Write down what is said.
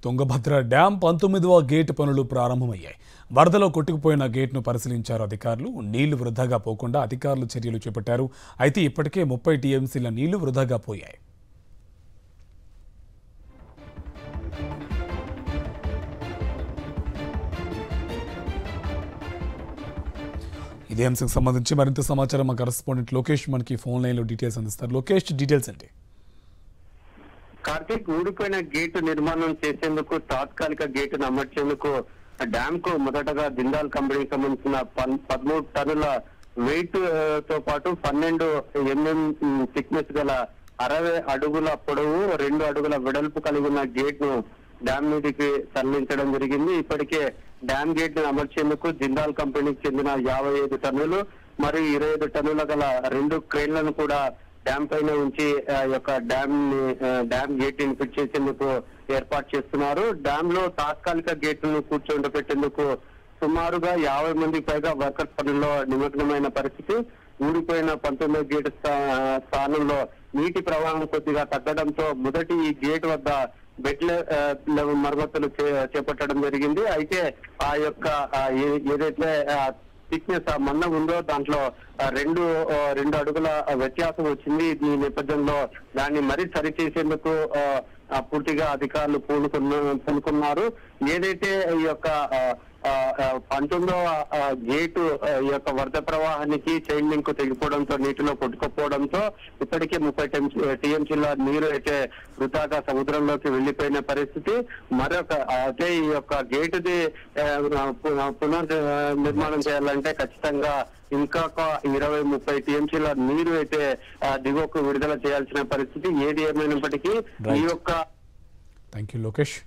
Tungabhadra dam 19వ gate పనులు ప్రారంభమయ్యాయి. వరదలో కొట్టుకుపోయిన గేట్ను పరిశీలించారు అధికారులు. నీళ్లు వృధాగా పోకుండా అధికారులు చర్యలు చేపట్టారు. అయితే ఇప్పటికే 30 టీఎంసీల నీళ్లు వృధాగా పోయాయి. ఇదే అంశంకి సంబంధించి మరింత సమాచారం మా కరెస్పాండెంట్ లోకేష్ మనకి ఫోన్ లైన్లో డీటెయిల్స్ అందిస్తారు. లోకేష్, డీటెయిల్స్ ఏంటి? కార్తీక్, ఊడిపోయిన గేటు నిర్మాణం చేసేందుకు తాత్కాలిక గేటును అమర్చేందుకు డ్యామ్ కు మొదటగా జిందాల్ కంపెనీకి సంబంధించిన 13 టన్నుల వెయిట్ తో పాటు 12 mm థిక్నెస్ గల 60 అడుగుల పొడవు 2 అడుగుల వెడల్పు కలిగి ఉన్న గేట్ ను డ్యామ్ మీదకి తరలించడం జరిగింది. ఇప్పటికే డ్యామ్ గేట్ ని అమర్చేందుకు జిందాల్ కంపెనీకి చెందిన 55 టన్నులు మరియు 25 టన్నుల గల 2 క్రేన్లను కూడా డ్యామ్ పైన ఉంచి యొక్క డ్యామ్ గేట్ ని ఫిట్ చేసేందుకు ఏర్పాటు చేస్తున్నారు. డ్యామ్ లో తాత్కాలిక గేట్లను కూర్చోబెట్టేందుకు సుమారుగా 50 మందికి పైగా వర్కర్స్ పనుల్లో నిమగ్నమైన పరిస్థితి. ఊడిపోయిన 19వ గేటు స్థానంలో నీటి ప్రవాహం కొద్దిగా తగ్గడంతో మొదటి ఈ గేట్ వద్ద బెడ్ లెవెల్ మరమ్మతులు చేపట్టడం జరిగింది. అయితే ఆ యొక్క ఏదైతే థిక్నెస్ మందం ఉందో దాంట్లో రెండు అడుగుల వ్యత్యాసం వచ్చింది. ఈ నేపథ్యంలో దాన్ని మరీ సరిచేసేందుకు పూర్తిగా అధికారులు పూనుకున్నారు. ఏదైతే ఈ యొక్క 19వ గేటు ఈ యొక్క వరద ప్రవాహానికి చైన్ లింక్ తెగిపోవడంతో నీటిలో కొట్టుకుపోవడంతో ఇప్పటికే 30 టీఎంసీల నీరు అయితే వృధాగా సముద్రంలోకి వెళ్లిపోయిన పరిస్థితి. మరొక అదే ఈ యొక్క గేటుది పునర్ నిర్మాణం చేయాలంటే ఖచ్చితంగా ఇంకా 20-30 టీఎంసీల నీరు అయితే దిగువకు విడుదల చేయాల్సిన పరిస్థితి. ఏది ఏమైనప్పటికీ ఈ యొక్క థ్యాంక్ యూ లోకేష్.